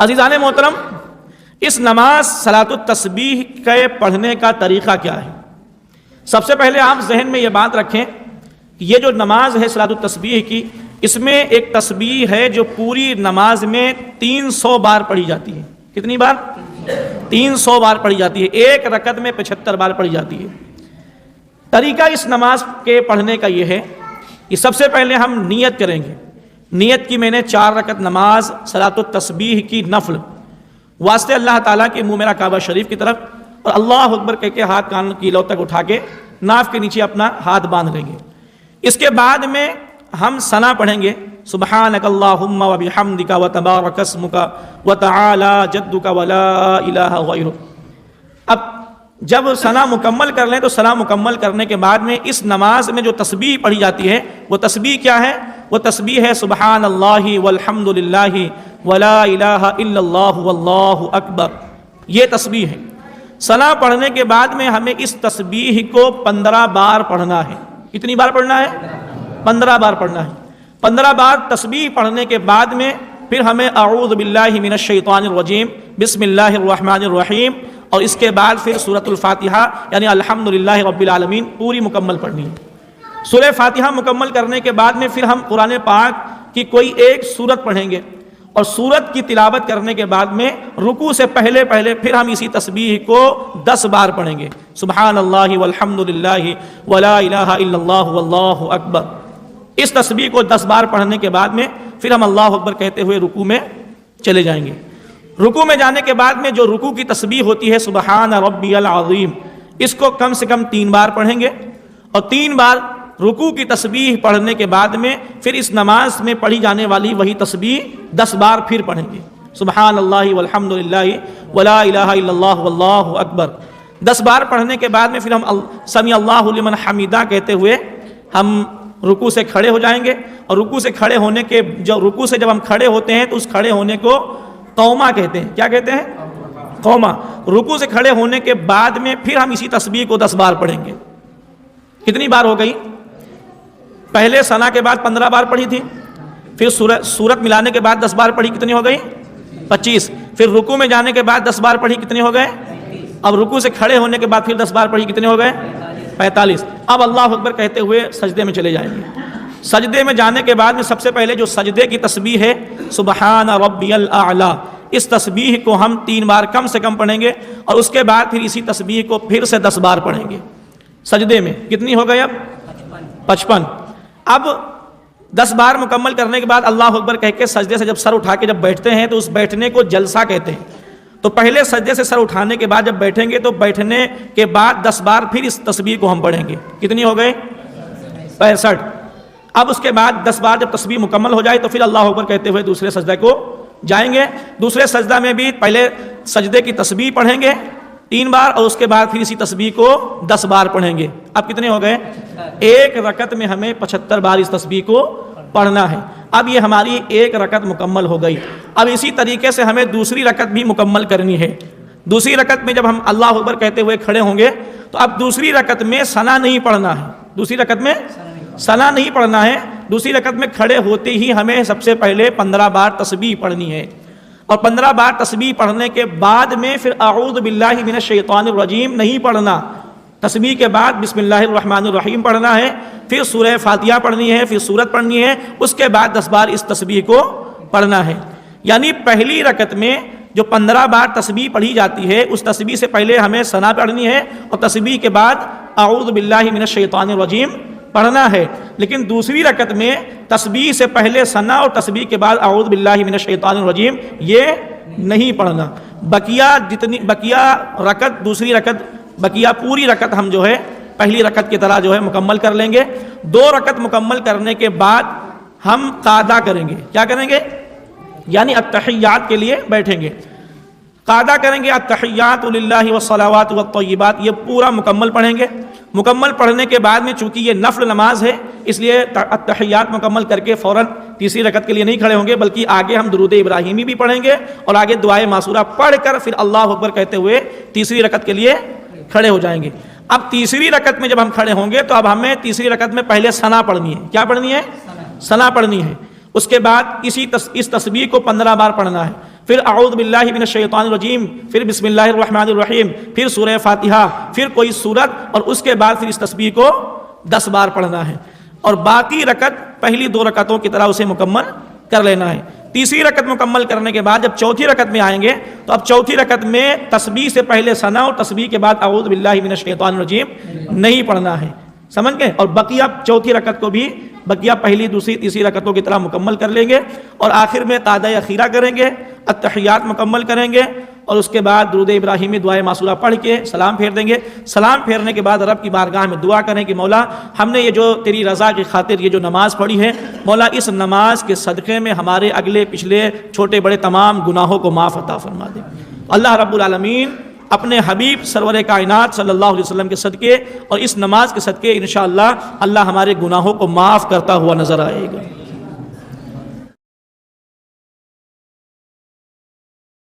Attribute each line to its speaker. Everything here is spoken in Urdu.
Speaker 1: عزیزان محترم، اس نماز صلاۃ التسبیح کے پڑھنے کا طریقہ کیا ہے؟ سب سے پہلے آپ ذہن میں یہ بات رکھیں کہ یہ جو نماز ہے صلاۃ التسبیح کی، اس میں ایک تسبیح ہے جو پوری نماز میں 300 بار پڑھی جاتی ہے۔ کتنی بار؟ 300 بار پڑھی جاتی ہے۔ ایک رکعت میں 75 بار پڑھی جاتی ہے۔ طریقہ اس نماز کے پڑھنے کا یہ ہے کہ سب سے پہلے ہم نیت کریں گے۔ نیت کی میں نے 4 رکعت نماز صلاۃ التسبیح کی نفل واسطے اللہ تعالیٰ کے منہ میرا کعبہ شریف کی طرف، اور اللہ اکبر کہہ کے ہاتھ کان کی لو تک اٹھا کے ناف کے نیچے اپنا ہاتھ باندھ لیں گے۔ اس کے بعد میں ہم ثنا پڑھیں گے، سبحانک اللہم و بحمدک و تبارک اسمک و تعالی جدک و لا الہ غیرک۔ اب جب ثنا مکمل کر لیں تو ثنا مکمل کرنے کے بعد میں اس نماز میں جو تسبیح پڑھی جاتی ہے وہ تسبیح کیا ہے؟ وہ تسبیح ہے سبحان اللہ والحمد للہ ولا الہ الا اللہ واللہ اکبر۔ یہ تسبیح ہے۔ ثنا پڑھنے کے بعد میں ہمیں اس تسبیح کو 15 بار پڑھنا ہے۔ کتنی بار پڑھنا ہے؟ 15 بار پڑھنا ہے۔ 15 بار تسبیح پڑھنے کے بعد میں پھر ہمیں اعوذ باللہ من الشیطان الرجیم بسم اللہ الرحمن الرحیم، اور اس کے بعد پھر سورۃ الفاتحہ یعنی الحمدللہ رب العالمین پوری مکمل پڑھنی ہے۔ سورہ فاتحہ مکمل کرنے کے بعد میں پھر ہم قرآن پاک کی کوئی ایک سورت پڑھیں گے، اور سورت کی تلاوت کرنے کے بعد میں رکوع سے پہلے پھر ہم اسی تسبیح کو 10 بار پڑھیں گے، سبحان اللہ والحمد للہ ولا الہ الا اللہ واللہ اکبر۔ اس تسبیح کو 10 بار پڑھنے کے بعد میں پھر ہم اللہ اکبر کہتے ہوئے رکوع میں چلے جائیں گے۔ رکوع میں جانے کے بعد میں جو رکوع کی تسبیح ہوتی ہے سبحان ربی العظیم، اس کو کم سے کم 3 بار پڑھیں گے، اور 3 بار رکوع کی تسبیح پڑھنے کے بعد میں پھر اس نماز میں پڑھی جانے والی وہی تسبیح 10 بار پھر پڑھیں گے، سبحان اللہ والحمد للہ ولا الہ الا اللہ واللہ اکبر۔ 10 بار پڑھنے کے بعد میں پھر ہم سمیع اللہ لمن حمیدہ کہتے ہوئے ہم رکوع سے کھڑے ہو جائیں گے، اور رکوع سے کھڑے ہونے کے رکوع سے جب ہم کھڑے ہوتے ہیں تو اس کھڑے ہونے کو قومہ کہتے ہیں۔ کیا کہتے ہیں؟ قومہ۔ رکوع سے کھڑے ہونے کے بعد میں پھر ہم اسی تسبیح کو 10 بار پڑھیں گے۔ کتنی بار ہو گئی؟ پہلے ثنا کے بعد 15 بار پڑھی تھی، پھر سورت ملانے کے بعد 10 بار پڑھی، کتنی ہو گئی؟ 25۔ پھر رکوع میں جانے کے بعد 10 بار پڑھی، کتنے ہو گئے؟ اب رکوع سے کھڑے ہونے کے بعد پھر 10 بار پڑھی، کتنے ہو گئے؟ 45۔ اب اللہ اکبر کہتے ہوئے سجدے میں چلے جائیں گے۔ سجدے میں جانے کے بعد میں سب سے پہلے جو سجدے کی تسبیح ہے سبحان ربی الاعلی، اس تسبیح کو ہم 3 بار کم سے کم پڑھیں گے، اور اس کے بعد پھر اسی تسبیح کو پھر سے 10 بار پڑھیں گے سجدے میں۔ کتنی ہو گئی اب؟ 55۔ اب 10 بار مکمل کرنے کے بعد اللہ اکبر کہہ کے سجدے سے جب سر اٹھا کے جب بیٹھتے ہیں تو اس بیٹھنے کو جلسہ کہتے ہیں۔ تو پہلے سجدے سے سر اٹھانے کے بعد جب بیٹھیں گے تو بیٹھنے کے بعد 10 بار پھر اس تسبیح کو ہم پڑھیں گے۔ کتنی ہو گئے؟ 65۔ اب اس کے بعد 10 بار جب تسبیح مکمل ہو جائے تو پھر اللہ اکبر کہتے ہوئے دوسرے سجدے کو جائیں گے۔ دوسرے سجدہ میں بھی پہلے سجدے کی تسبیح پڑھیں گے 3 بار، اور اس کے بعد پھر اسی تسبیح کو 10 بار پڑھیں گے۔ اب کتنے ہو گئے؟ ایک رکعت میں ہمیں 75 بار اس تسبیح کو پڑھنا ہے۔ اب یہ ہماری ایک رکعت مکمل ہو گئی۔ اب اسی طریقے سے ہمیں دوسری رکعت بھی مکمل کرنی ہے۔ دوسری رکعت میں جب ہم اللہ اکبر کہتے ہوئے کھڑے ہوں گے تو اب دوسری رکعت میں ثنا نہیں پڑھنا ہے۔ دوسری رکعت میں ثنا نہیں پڑھنا ہے۔ دوسری رکعت میں کھڑے ہوتے ہی ہمیں سب سے پہلے 15 بار تسبیح پڑھنی ہے، اور 15 بار تسبیح پڑھنے کے بعد میں پھر اعوذ باللہ من الشیطان الرجیم نہیں پڑھنا۔ تسبیح کے بعد بسم اللہ الرحمن الرحیم پڑھنا ہے، پھر سورہ فاتحہ پڑھنی ہے، پھر سورت پڑھنی ہے، اس کے بعد 10 بار اس تسبیح کو پڑھنا ہے۔ یعنی پہلی رکعت میں جو 15 بار تسبیح پڑھی جاتی ہے اس تسبیح سے پہلے ہمیں ثنا پڑھنی ہے، اور تسبیح کے بعد اعوذ باللہ من الشیطان الرجیم پڑھنا ہے۔ لیکن دوسری رکعت میں تسبیح سے پہلے ثنا اور تسبیح کے بعد اعوذ باللہ من الشیطان الرجیم یہ نہیں پڑھنا۔ بقیہ رکعت دوسری رکعت بقیہ پوری رکعت ہم جو ہے پہلی رکعت کی طرح جو ہے مکمل کر لیں گے۔ 2 رکعت مکمل کرنے کے بعد ہم قعدہ کریں گے۔ کیا کریں گے؟ یعنی التحیات کے لیے بیٹھیں گے، قعدہ کریں گے۔ التحیات للہ والصلوات والطیبات یہ پورا مکمل پڑھیں گے۔ مکمل پڑھنے کے بعد میں چونکہ یہ نفل نماز ہے اس لیے التحیات مکمل کر کے فوراً تیسری رکعت کے لیے نہیں کھڑے ہوں گے، بلکہ آگے ہم درود ابراہیمی بھی پڑھیں گے، اور آگے دعائے معصورہ پڑھ کر پھر اللہ اکبر کہتے ہوئے تیسری رکعت کے لیے کھڑے ہو جائیں گے۔ اب تیسری رکعت میں جب ہم کھڑے ہوں گے تو اب ہمیں تیسری رکعت میں پہلے ثنا پڑھنی ہے۔ کیا پڑھنی ہے؟ ثنا پڑھنی ہے۔ اس کے بعد اس تسبیح کو 15 بار پڑھنا ہے، پھر اعوذ باللہ من الشیطان الرجیم، پھر بسم اللہ الرحمن الرحیم، پھر سورہ فاتحہ، پھر کوئی سورت، اور اس کے بعد پھر اس تسبیح کو 10 بار پڑھنا ہے، اور باقی رکعت پہلی 2 رکعتوں کی طرح اسے مکمل کر لینا ہے۔ تیسری رکعت مکمل کرنے کے بعد جب چوتھی رکعت میں آئیں گے تو اب چوتھی رکعت میں تسبیح سے پہلے ثنا اور تسبیح کے بعد اعوذ باللہ من الشیطان الرجیم نہیں پڑھنا ہے، سمجھ گئے؟ اور بقیہ چوتھی رکعت کو بھی بقیہ پہلی، دوسری، تیسری رکعتوں کی طرح مکمل کر لیں گے، اور آخر میں قاعدہ اخیرہ کریں گے، التحیات مکمل کریں گے، اور اس کے بعد درود ابراہیمی دعائے معصورہ پڑھ کے سلام پھیر دیں گے۔ سلام پھیرنے کے بعد رب کی بارگاہ میں دعا کریں کہ مولا ہم نے یہ جو تیری رضا کی خاطر یہ جو نماز پڑھی ہے، مولا اس نماز کے صدقے میں ہمارے اگلے پچھلے چھوٹے بڑے تمام گناہوں کو معاف عطا فرما دے۔ اللہ رب العالمین اپنے حبیب سرور کائنات صلی اللہ علیہ وسلم کے صدقے اور اس نماز کے صدقے انشاءاللہ اللہ ہمارے گناہوں کو معاف کرتا ہوا نظر آئے گا۔